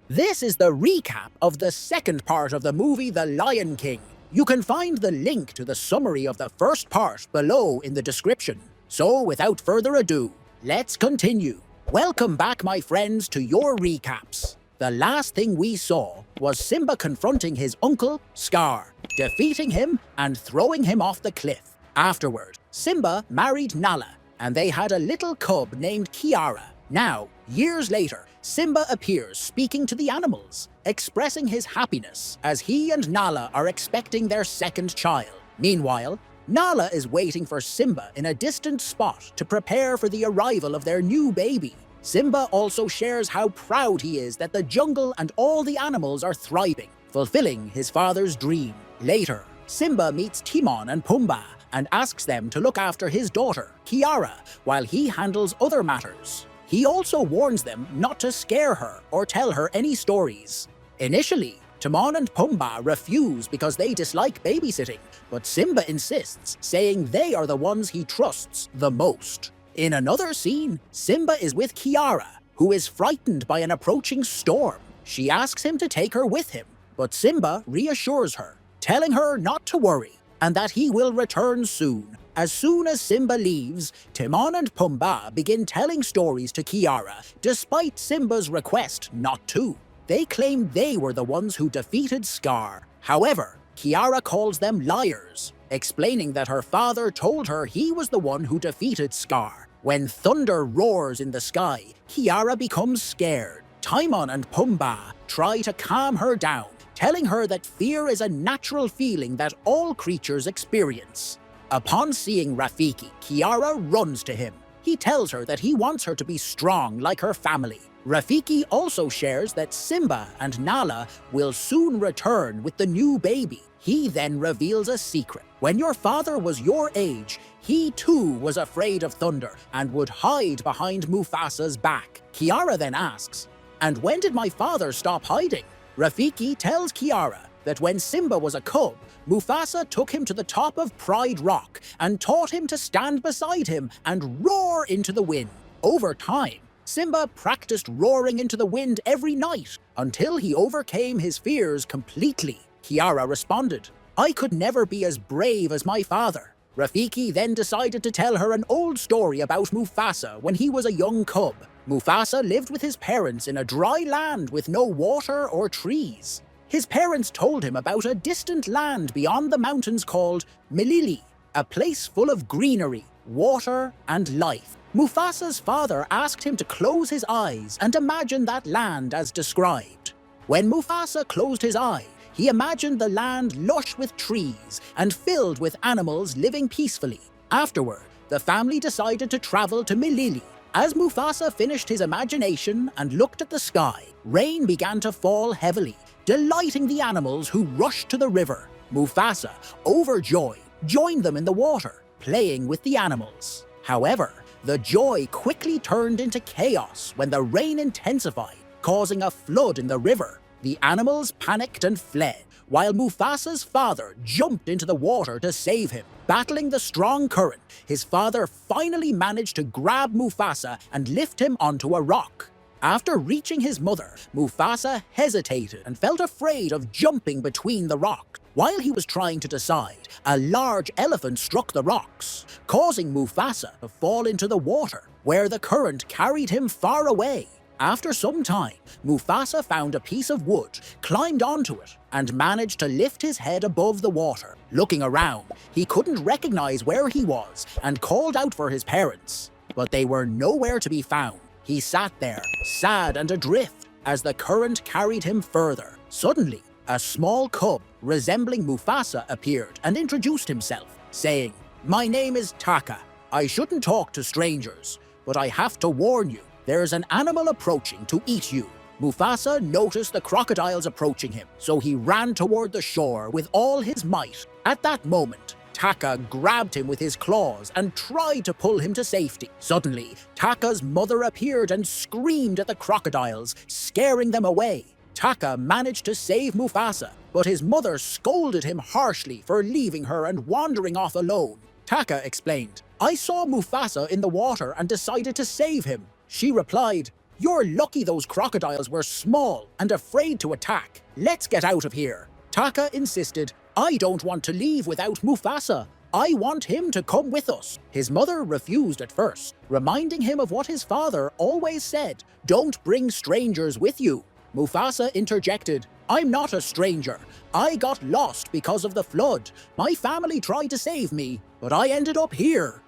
This is the recap of the second part of the movie The Lion King. You can find the link to the summary of the first part below in the description. So without further ado, let's continue. Welcome back, my friends, to your recaps. The last thing we saw was Simba confronting his uncle, Scar, defeating him and throwing him off the cliff. Afterward, Simba married Nala, and they had a little cub named Kiara. Now, years later, Simba appears speaking to the animals, expressing his happiness as he and Nala are expecting their second child. Meanwhile, Nala is waiting for Simba in a distant spot to prepare for the arrival of their new baby. Simba also shares how proud he is that the jungle and all the animals are thriving, fulfilling his father's dream. Later, Simba meets Timon and Pumbaa and asks them to look after his daughter, Kiara, while he handles other matters. He also warns them not to scare her or tell her any stories. Initially, Timon and Pumbaa refuse because they dislike babysitting, but Simba insists, saying they are the ones he trusts the most. In another scene, Simba is with Kiara, who is frightened by an approaching storm. She asks him to take her with him, but Simba reassures her, telling her not to worry and that he will return soon. As soon as Simba leaves, Timon and Pumbaa begin telling stories to Kiara, despite Simba's request not to. They claim they were the ones who defeated Scar. However, Kiara calls them liars, explaining that her father told her he was the one who defeated Scar. When thunder roars in the sky, Kiara becomes scared. Timon and Pumbaa try to calm her down, telling her that fear is a natural feeling that all creatures experience. Upon seeing Rafiki, Kiara runs to him. He tells her that he wants her to be strong like her family. Rafiki also shares that Simba and Nala will soon return with the new baby. He then reveals a secret. When your father was your age, he too was afraid of thunder and would hide behind Mufasa's back. Kiara then asks, "And when did my father stop hiding?" Rafiki tells Kiara that when Simba was a cub, Mufasa took him to the top of Pride Rock and taught him to stand beside him and roar into the wind. Over time, Simba practiced roaring into the wind every night until he overcame his fears completely. Kiara responded, "I could never be as brave as my father." Rafiki then decided to tell her an old story about Mufasa when he was a young cub. Mufasa lived with his parents in a dry land with no water or trees. His parents told him about a distant land beyond the mountains called Milili, a place full of greenery, water, and life. Mufasa's father asked him to close his eyes and imagine that land as described. When Mufasa closed his eye, he imagined the land lush with trees and filled with animals living peacefully. Afterward, the family decided to travel to Milili. As Mufasa finished his imagination and looked at the sky, rain began to fall heavily, delighting the animals who rushed to the river. Mufasa, overjoyed, joined them in the water, playing with the animals. However, the joy quickly turned into chaos when the rain intensified, causing a flood in the river. The animals panicked and fled, while Mufasa's father jumped into the water to save him. Battling the strong current, his father finally managed to grab Mufasa and lift him onto a rock. After reaching his mother, Mufasa hesitated and felt afraid of jumping between the rocks. While he was trying to decide, a large elephant struck the rocks, causing Mufasa to fall into the water, where the current carried him far away. After some time, Mufasa found a piece of wood, climbed onto it, and managed to lift his head above the water. Looking around, he couldn't recognize where he was and called out for his parents, but they were nowhere to be found. He sat there, sad and adrift, as the current carried him further. Suddenly, a small cub resembling Mufasa appeared and introduced himself, saying, "My name is Taka. I shouldn't talk to strangers, but I have to warn you, there's an animal approaching to eat you." Mufasa noticed the crocodiles approaching him, so he ran toward the shore with all his might. At that moment, Taka grabbed him with his claws and tried to pull him to safety. Suddenly, Taka's mother appeared and screamed at the crocodiles, scaring them away. Taka managed to save Mufasa, but his mother scolded him harshly for leaving her and wandering off alone. Taka explained, "I saw Mufasa in the water and decided to save him." She replied, You're lucky those crocodiles were small and afraid to attack. Let's get out of here. Taka insisted, I don't want to leave without Mufasa. I want him to come with us. His mother refused at first, reminding him of what his father always said, don't bring strangers with you. Mufasa interjected, I'm not a stranger. I got lost because of the flood. My family tried to save me, but I ended up here.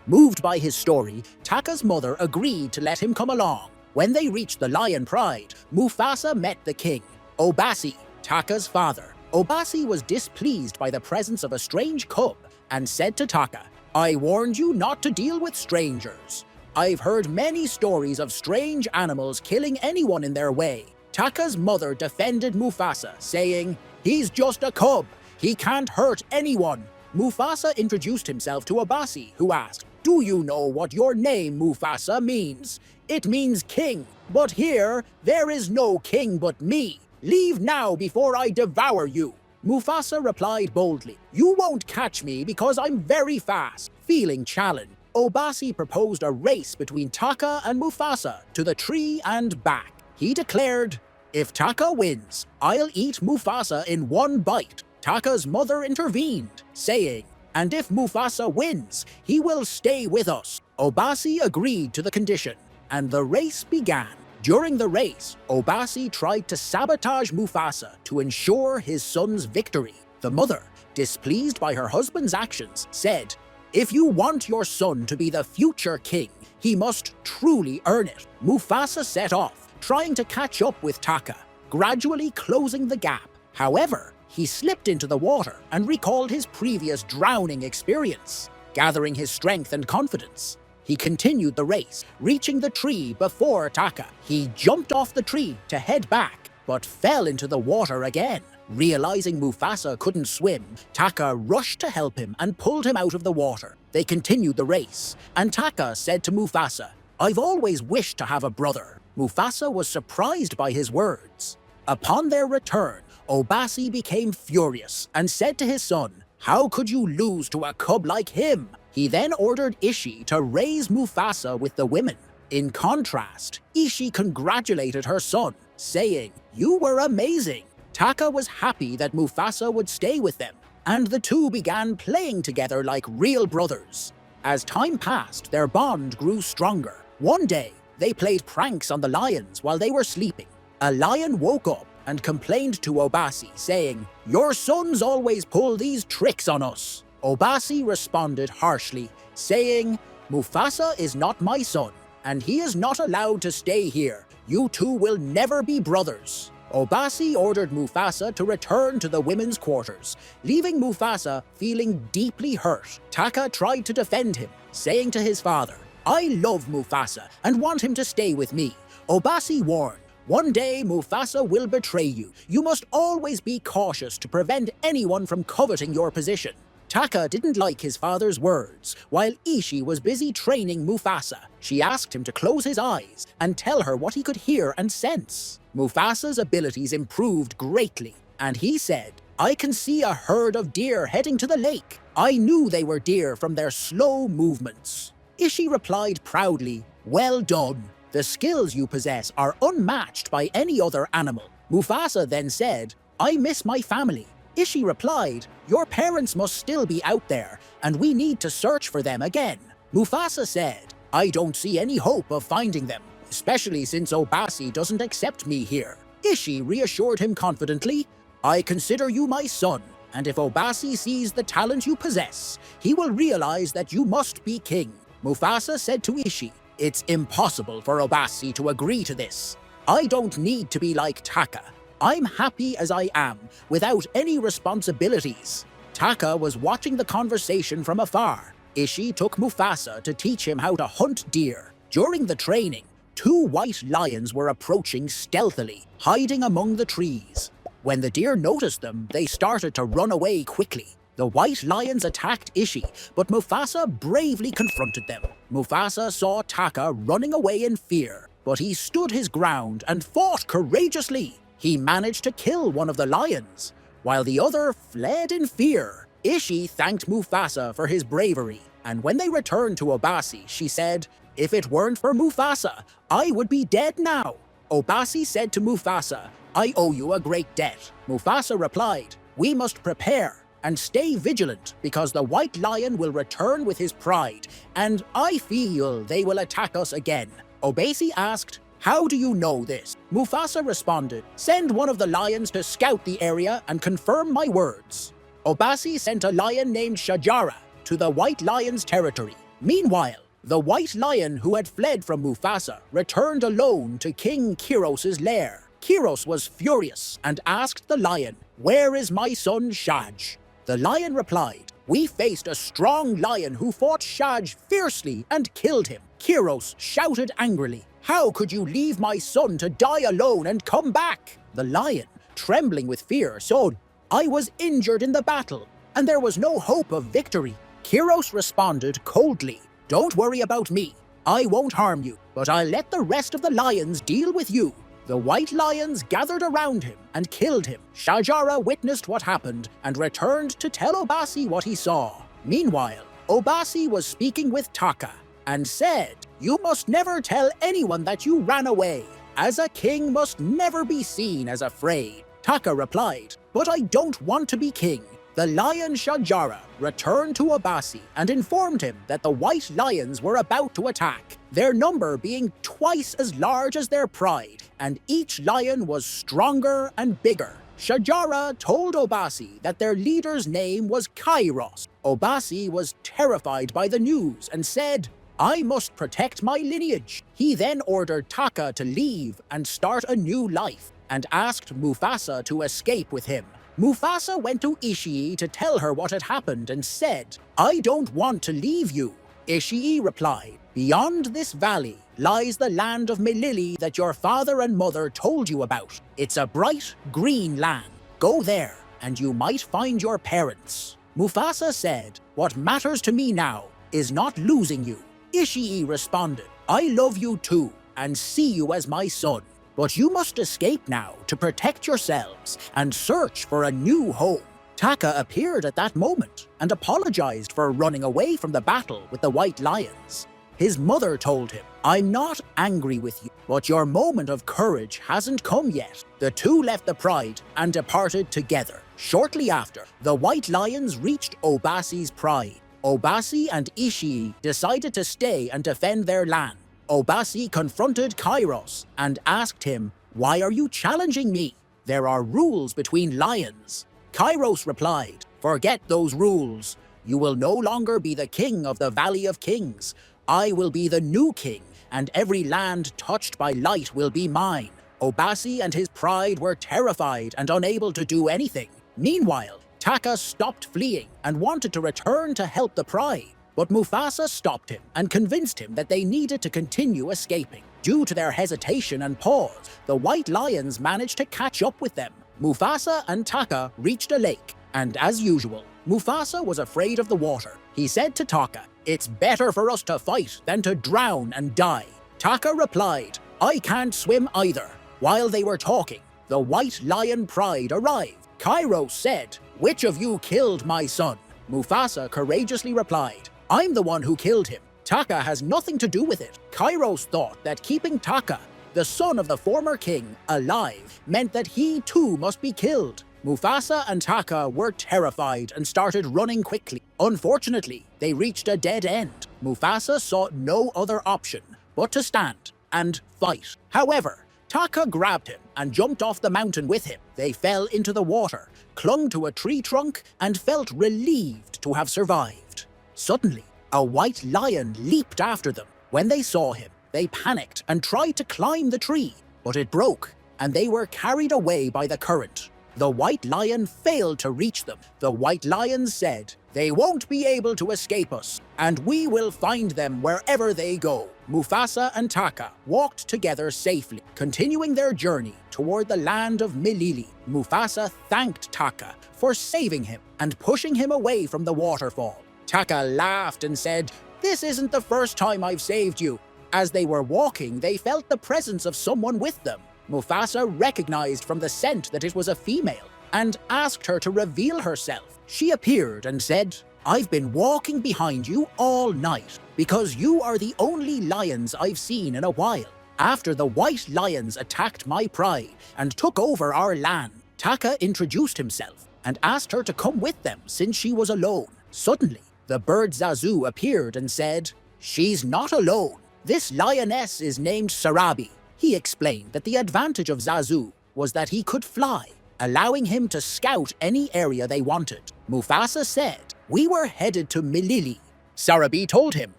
Moved by his story, Taka's mother agreed to let him come along. When they reached the Lion Pride, Mufasa met the king, Obasi, Taka's father. Obasi was displeased by the presence of a strange cub and said to Taka, I warned you not to deal with strangers. I've heard many stories of strange animals killing anyone in their way. Taka's mother defended Mufasa, saying, he's just a cub. He can't hurt anyone. Mufasa introduced himself to Obasi, who asked, do you know what your name, Mufasa, means? It means king, but here there is no king but me. Leave now before I devour you. Mufasa replied boldly, you won't catch me because I'm very fast. Feeling challenged, Obasi proposed a race between Taka and Mufasa to the tree and back. He declared, if Taka wins, I'll eat Mufasa in one bite. Taka's mother intervened, saying, and if Mufasa wins, he will stay with us. Obasi agreed to the condition, and the race began. During the race, Obasi tried to sabotage Mufasa to ensure his son's victory. The mother, displeased by her husband's actions, said, if you want your son to be the future king, he must truly earn it. Mufasa set off, trying to catch up with Taka, gradually closing the gap. However, he slipped into the water and recalled his previous drowning experience. Gathering his strength and confidence, he continued the race, reaching the tree before Taka. He jumped off the tree to head back, but fell into the water again. Realizing Mufasa couldn't swim, Taka rushed to help him and pulled him out of the water. They continued the race, and Taka said to Mufasa, I've always wished to have a brother. Mufasa was surprised by his words. Upon their return, Obasi became furious and said to his son, how could you lose to a cub like him? He then ordered Ishe to raise Mufasa with the women. In contrast, Ishe congratulated her son, saying, you were amazing. Taka was happy that Mufasa would stay with them, and the two began playing together like real brothers. As time passed, their bond grew stronger. One day, they played pranks on the lions while they were sleeping. A lion woke up and complained to Obasi, saying, your sons always pull these tricks on us. Obasi responded harshly, saying, Mufasa is not my son, and he is not allowed to stay here. You two will never be brothers. Obasi ordered Mufasa to return to the women's quarters, leaving Mufasa feeling deeply hurt. Taka tried to defend him, saying to his father, I love Mufasa and want him to stay with me. Obasi warned, one day Mufasa will betray you. You must always be cautious to prevent anyone from coveting your position. Taka didn't like his father's words. While Ishe was busy training Mufasa, she asked him to close his eyes and tell her what he could hear and sense. Mufasa's abilities improved greatly, and he said, I can see a herd of deer heading to the lake. I knew they were deer from their slow movements. Ishe replied proudly, well done. The skills you possess are unmatched by any other animal. Mufasa then said, I miss my family. Ishe replied, your parents must still be out there, and we need to search for them again. Mufasa said, I don't see any hope of finding them, especially since Obasi doesn't accept me here. Ishe reassured him confidently, I consider you my son, and if Obasi sees the talent you possess, he will realize that you must be king. Mufasa said to Ishe, it's impossible for Obasi to agree to this. I don't need to be like Taka. I'm happy as I am, without any responsibilities. Taka was watching the conversation from afar. Ishe took Mufasa to teach him how to hunt deer. During the training, two white lions were approaching stealthily, hiding among the trees. When the deer noticed them, they started to run away quickly. The white lions attacked Ishe, but Mufasa bravely confronted them. Mufasa saw Taka running away in fear, but he stood his ground and fought courageously. He managed to kill one of the lions, while the other fled in fear. Ishe thanked Mufasa for his bravery and when they returned to Obasi, she said, "If it weren't for Mufasa, I would be dead now." Obasi said to Mufasa, "I owe you a great debt." Mufasa replied, "We must prepare and stay vigilant because the white lion will return with his pride, and I feel they will attack us again." Obasi asked, "How do you know this?" Mufasa responded, "Send one of the lions to scout the area and confirm my words." Obasi sent a lion named Shajara to the white lion's territory. Meanwhile, the white lion who had fled from Mufasa returned alone to King Kiros' lair. Kiros was furious and asked the lion, "Where is my son Shaj?" The lion replied, "We faced a strong lion who fought Shaj fiercely and killed him." Kiros shouted angrily, "How could you leave my son to die alone and come back?" The lion, trembling with fear, said, "I was injured in the battle, and there was no hope of victory." Kiros responded coldly, "Don't worry about me. I won't harm you, but I'll let the rest of the lions deal with you." The white lions gathered around him and killed him. Shajara witnessed what happened and returned to tell Obasi what he saw. Meanwhile, Obasi was speaking with Taka and said, "You must never tell anyone that you ran away, as a king must never be seen as afraid." Taka replied, "But I don't want to be king." The lion Shajara returned to Obasi and informed him that the white lions were about to attack, their number being twice as large as their pride, and each lion was stronger and bigger. Shajara told Obasi that their leader's name was Kiros. Obasi was terrified by the news and said, "I must protect my lineage." He then ordered Taka to leave and start a new life, and asked Mufasa to escape with him. Mufasa went to Ishe to tell her what had happened and said, "I don't want to leave you." Ishe replied, "Beyond this valley lies the land of Melili that your father and mother told you about. It's a bright, green land. Go there, and you might find your parents." Mufasa said, "What matters to me now is not losing you." Ishe responded, "I love you too, and see you as my son. But you must escape now to protect yourselves and search for a new home." Taka appeared at that moment and apologized for running away from the battle with the white lions. His mother told him, "I'm not angry with you, but your moment of courage hasn't come yet." The two left the pride and departed together. Shortly after, the white lions reached Obasi's pride. Obasi and Ishe decided to stay and defend their land. Obasi confronted Kiros and asked him, "Why are you challenging me? There are rules between lions." Kiros replied, "Forget those rules. You will no longer be the king of the Valley of Kings. I will be the new king, and every land touched by light will be mine." Obasi and his pride were terrified and unable to do anything. Meanwhile, Taka stopped fleeing and wanted to return to help the pride. But Mufasa stopped him and convinced him that they needed to continue escaping. Due to their hesitation and pause, the white lions managed to catch up with them. Mufasa and Taka reached a lake, and as usual, Mufasa was afraid of the water. He said to Taka, "It's better for us to fight than to drown and die." Taka replied, "I can't swim either." While they were talking, the white lion pride arrived. Kiros said, "Which of you killed my son?" Mufasa courageously replied, "I'm the one who killed him. Taka has nothing to do with it." Kiros thought that keeping Taka, the son of the former king, alive meant that he too must be killed. Mufasa and Taka were terrified and started running quickly. Unfortunately, they reached a dead end. Mufasa saw no other option but to stand and fight. However, Taka grabbed him and jumped off the mountain with him. They fell into the water, clung to a tree trunk, and felt relieved to have survived. Suddenly, a white lion leaped after them. When they saw him, they panicked and tried to climb the tree, but it broke, and they were carried away by the current. The white lion failed to reach them. The white lion said, "They won't be able to escape us, and we will find them wherever they go." Mufasa and Taka walked together safely, continuing their journey toward the land of Melili. Mufasa thanked Taka for saving him and pushing him away from the waterfall. Taka laughed and said, "This isn't the first time I've saved you." As they were walking, they felt the presence of someone with them. Mufasa recognized from the scent that it was a female and asked her to reveal herself. She appeared and said, I've been walking behind you all night because you are the only lions I've seen in a while. After the white lions attacked my pride and took over our land, Taka introduced himself and asked her to come with them since she was alone. Suddenly, the bird Zazu appeared and said, "She's not alone. This lioness is named Sarabi." He explained that the advantage of Zazu was that he could fly, allowing him to scout any area they wanted. Mufasa said, "We were headed to Milili." Sarabi told him,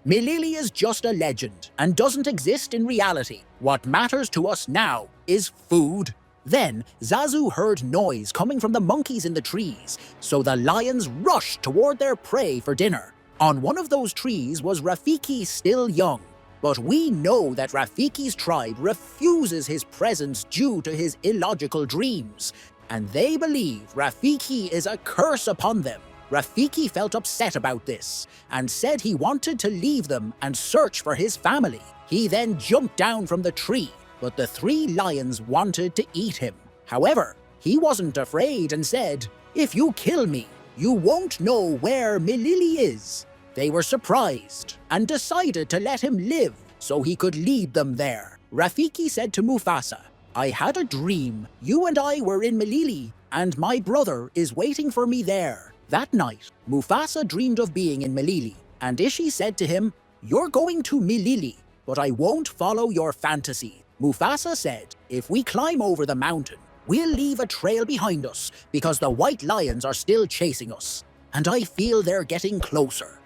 "Milili is just a legend and doesn't exist in reality. What matters to us now is food." Then Zazu heard noise coming from the monkeys in the trees, so the lions rushed toward their prey for dinner. On one of those trees was Rafiki still young, but we know that Rafiki's tribe refuses his presence due to his illogical dreams, and they believe Rafiki is a curse upon them. Rafiki felt upset about this and said he wanted to leave them and search for his family. He then jumped down from the tree, but the 3 lions wanted to eat him. However, he wasn't afraid and said, "If you kill me, you won't know where Milili is." They were surprised and decided to let him live so he could lead them there. Rafiki said to Mufasa, "I had a dream. You and I were in Milili, and my brother is waiting for me there." That night, Mufasa dreamed of being in Milili, and Ishi said to him, "You're going to Milili, but I won't follow your fantasy." Mufasa said, "If we climb over the mountain, we'll leave a trail behind us because the white lions are still chasing us, and I feel they're getting closer."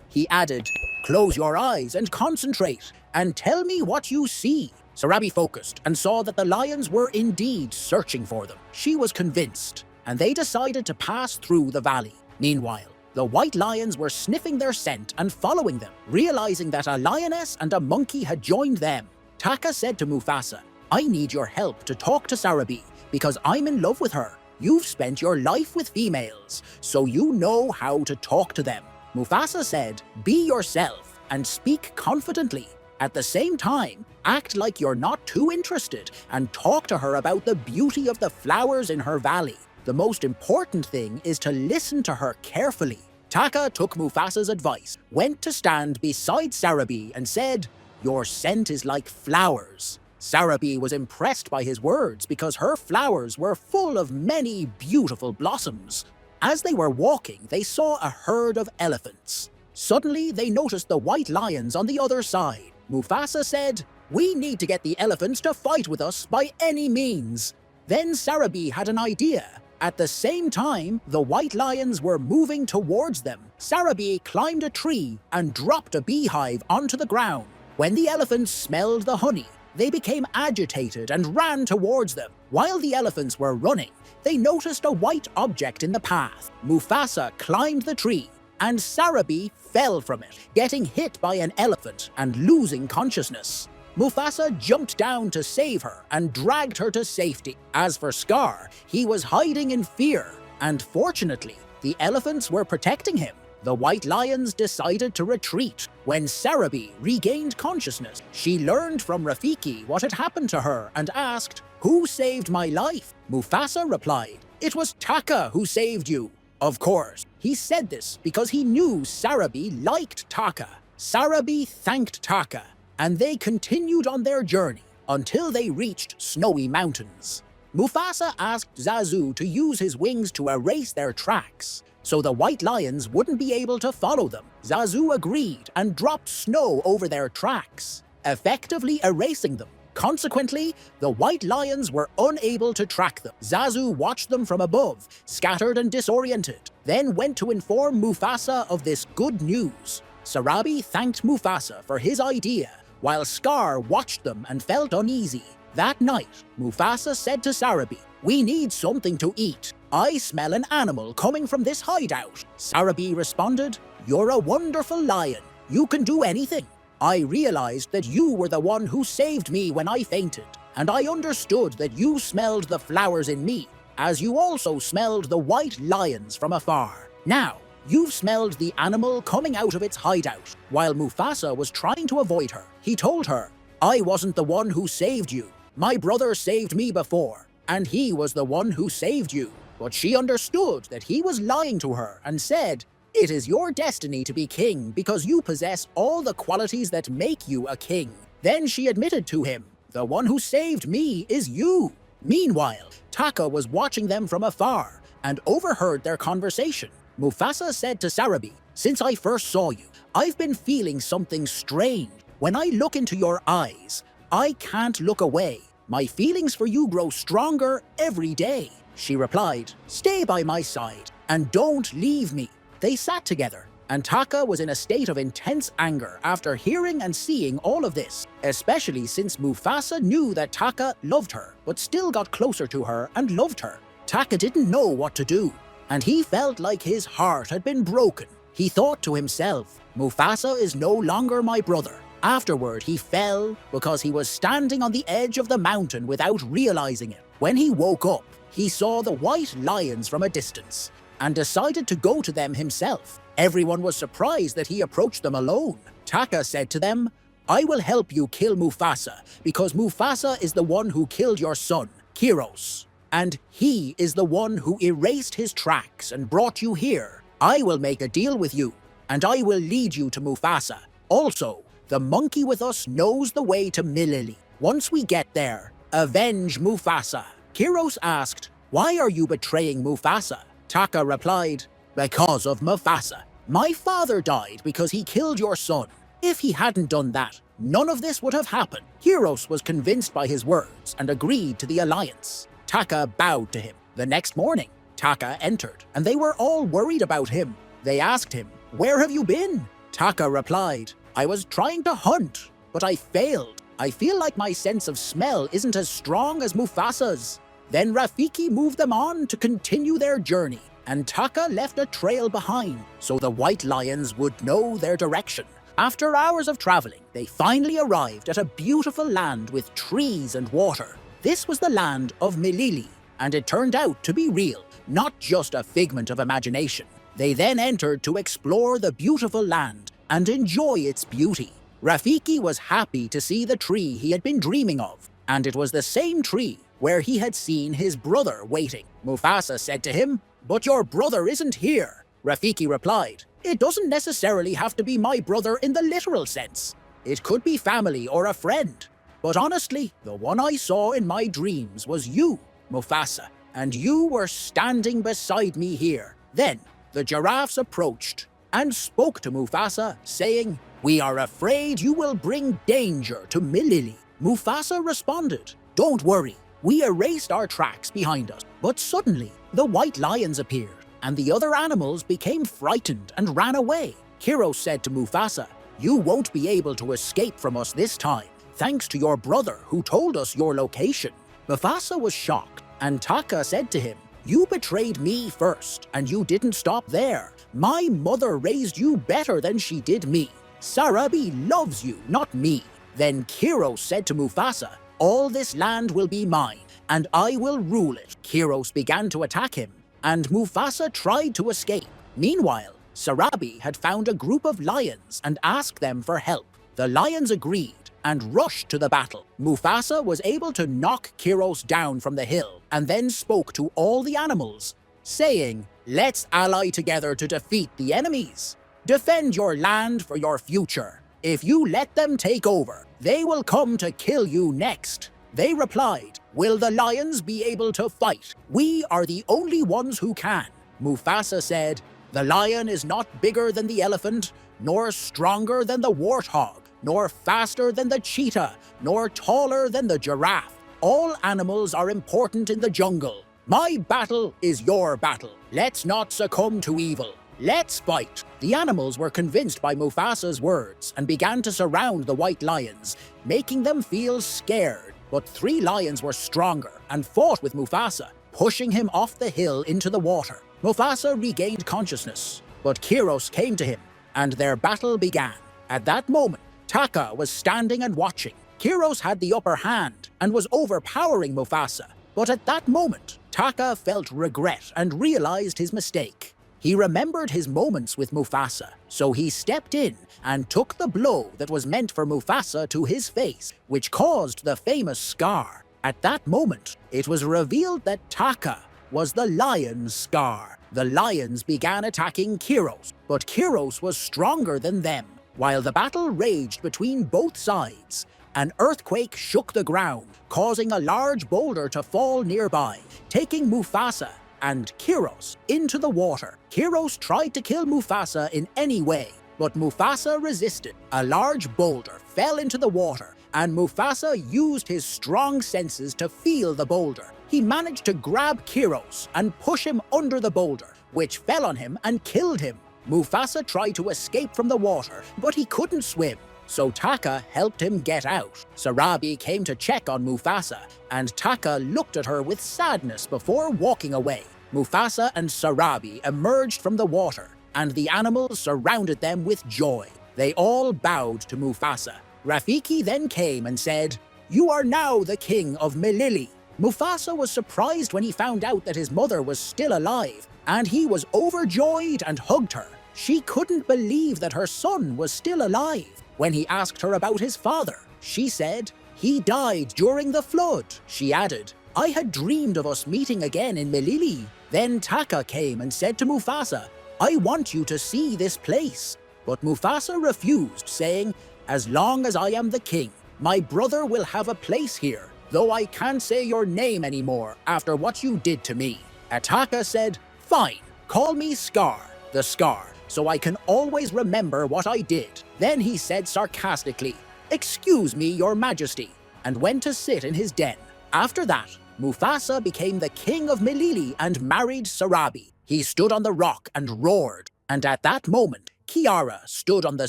He added, "Close your eyes and concentrate, and tell me what you see." Sarabi focused and saw that the lions were indeed searching for them. She was convinced, and they decided to pass through the valley. Meanwhile, the white lions were sniffing their scent and following them, realizing that a lioness and a monkey had joined them. Taka said to Mufasa, "I need your help to talk to Sarabi because I'm in love with her. You've spent your life with females, so you know how to talk to them." Mufasa said, "Be yourself and speak confidently. At the same time, act like you're not too interested and talk to her about the beauty of the flowers in her valley. The most important thing is to listen to her carefully." Taka took Mufasa's advice, went to stand beside Sarabi and said, "Your scent is like flowers." Sarabi was impressed by his words because her flowers were full of many beautiful blossoms. As they were walking, they saw a herd of elephants. Suddenly, they noticed the white lions on the other side. Mufasa said, "We need to get the elephants to fight with us by any means." Then Sarabi had an idea. At the same time, the white lions were moving towards them. Sarabi climbed a tree and dropped a beehive onto the ground. When the elephants smelled the honey, they became agitated and ran towards them. While the elephants were running, they noticed a white object in the path. Mufasa climbed the tree, and Sarabi fell from it, getting hit by an elephant and losing consciousness. Mufasa jumped down to save her and dragged her to safety. As for Scar, he was hiding in fear, and fortunately, the elephants were protecting him. The white lions decided to retreat. When Sarabi regained consciousness, she learned from Rafiki what had happened to her and asked, "Who saved my life?" Mufasa replied, "It was Taka who saved you." Of course, he said this because he knew Sarabi liked Taka. Sarabi thanked Taka, and they continued on their journey until they reached snowy mountains. Mufasa asked Zazu to use his wings to erase their tracks, so the white lions wouldn't be able to follow them. Zazu agreed and dropped snow over their tracks, effectively erasing them. Consequently, the white lions were unable to track them. Zazu watched them from above, scattered and disoriented, then went to inform Mufasa of this good news. Sarabi thanked Mufasa for his idea, while Scar watched them and felt uneasy. That night, Mufasa said to Sarabi, "We need something to eat. I smell an animal coming from this hideout." Sarabi responded, "You're a wonderful lion. You can do anything. I realized that you were the one who saved me when I fainted, and I understood that you smelled the flowers in me, as you also smelled the white lions from afar. Now, you've smelled the animal coming out of its hideout." While Mufasa was trying to avoid her, he told her, "I wasn't the one who saved you. My brother saved me before, and he was the one who saved you." But she understood that he was lying to her and said, It is your destiny to be king because you possess all the qualities that make you a king. Then she admitted to him, the one who saved me is you. Meanwhile, Taka was watching them from afar and overheard their conversation. Mufasa said to Sarabi, "Since I first saw you, I've been feeling something strange. When I look into your eyes, I can't look away. My feelings for you grow stronger every day." She replied, "Stay by my side and don't leave me." They sat together, and Taka was in a state of intense anger after hearing and seeing all of this, especially since Mufasa knew that Taka loved her, but still got closer to her and loved her. Taka didn't know what to do, and he felt like his heart had been broken. He thought to himself, "Mufasa is no longer my brother." Afterward, he fell because he was standing on the edge of the mountain without realizing it. When he woke up, he saw the white lions from a distance and decided to go to them himself. Everyone was surprised that he approached them alone. Taka said to them, "I will help you kill Mufasa because Mufasa is the one who killed your son, Kiros, and he is the one who erased his tracks and brought you here. I will make a deal with you, and I will lead you to Mufasa. Also, the monkey with us knows the way to Milili. Once we get there, avenge Mufasa." Kiros asked, "Why are you betraying Mufasa?" Taka replied, "Because of Mufasa. My father died because he killed your son. If he hadn't done that, none of this would have happened." Kiros was convinced by his words and agreed to the alliance. Taka bowed to him. The next morning, Taka entered, and they were all worried about him. They asked him, "Where have you been?" Taka replied, "I was trying to hunt, but I failed. I feel like my sense of smell isn't as strong as Mufasa's." Then Rafiki moved them on to continue their journey, and Taka left a trail behind so the white lions would know their direction. After hours of traveling, they finally arrived at a beautiful land with trees and water. This was the land of Milili, and it turned out to be real, not just a figment of imagination. They then entered to explore the beautiful land and enjoy its beauty. Rafiki was happy to see the tree he had been dreaming of, and it was the same tree where he had seen his brother waiting. Mufasa said to him, "But your brother isn't here." Rafiki replied, "It doesn't necessarily have to be my brother in the literal sense. It could be family or a friend. But honestly, the one I saw in my dreams was you, Mufasa, and you were standing beside me here." Then the giraffes approached and spoke to Mufasa, saying, "We are afraid you will bring danger to Milili." Mufasa responded, "Don't worry, we erased our tracks behind us." But suddenly, the white lions appeared, and the other animals became frightened and ran away. Kiros said to Mufasa, "You won't be able to escape from us this time, thanks to your brother who told us your location." Mufasa was shocked, and Taka said to him, "You betrayed me first, and you didn't stop there. My mother raised you better than she did me. Sarabi loves you, not me." Then Kiros said to Mufasa, "All this land will be mine, and I will rule it." Kiros began to attack him, and Mufasa tried to escape. Meanwhile, Sarabi had found a group of lions and asked them for help. The lions agreed and rushed to the battle. Mufasa was able to knock Kiros down from the hill and then spoke to all the animals, saying, "Let's ally together to defeat the enemies. Defend your land for your future. If you let them take over, they will come to kill you next." They replied, "Will the lions be able to fight? We are the only ones who can." Mufasa said, "The lion is not bigger than the elephant, nor stronger than the warthog, nor faster than the cheetah, nor taller than the giraffe. All animals are important in the jungle. My battle is your battle. Let's not succumb to evil. Let's fight." The animals were convinced by Mufasa's words and began to surround the white lions, making them feel scared. But 3 lions were stronger and fought with Mufasa, pushing him off the hill into the water. Mufasa regained consciousness, but Kiros came to him, and their battle began. At that moment, Taka was standing and watching. Kiros had the upper hand and was overpowering Mufasa. But at that moment, Taka felt regret and realized his mistake. He remembered his moments with Mufasa, so he stepped in and took the blow that was meant for Mufasa to his face, which caused the famous scar. At that moment, it was revealed that Taka was the lion Scar. The lions began attacking Kiros, but Kiros was stronger than them. While the battle raged between both sides, an earthquake shook the ground, causing a large boulder to fall nearby, taking Mufasa and Kiros into the water. Kiros tried to kill Mufasa in any way, but Mufasa resisted. A large boulder fell into the water, and Mufasa used his strong senses to feel the boulder. He managed to grab Kiros and push him under the boulder, which fell on him and killed him. Mufasa tried to escape from the water, but he couldn't swim, so Taka helped him get out. Sarabi came to check on Mufasa, and Taka looked at her with sadness before walking away. Mufasa and Sarabi emerged from the water, and the animals surrounded them with joy. They all bowed to Mufasa. Rafiki then came and said, "You are now the king of Melili." Mufasa was surprised when he found out that his mother was still alive, and he was overjoyed and hugged her. She couldn't believe that her son was still alive. When he asked her about his father, she said, "He died during the flood." She added, "I had dreamed of us meeting again in Melili." Then Taka came and said to Mufasa, "I want you to see this place." But Mufasa refused, saying, "As long as I am the king, my brother will have a place here, though I can't say your name anymore after what you did to me." Taka said, "Fine, call me Scar, the Scar, so I can always remember what I did." Then he said sarcastically, "Excuse me, your majesty," and went to sit in his den. After that, Mufasa became the king of Melili and married Sarabi. He stood on the rock and roared, and at that moment, Kiara stood on the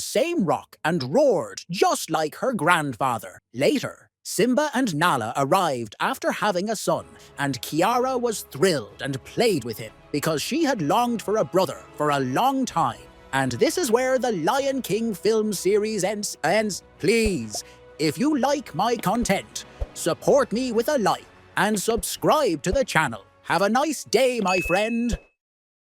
same rock and roared just like her grandfather. Later, Simba and Nala arrived after having a son, and Kiara was thrilled and played with him because she had longed for a brother for a long time. And this is where the Lion King film series ends. Please, if you like my content, support me with a like and subscribe to the channel. Have a nice day, my friend.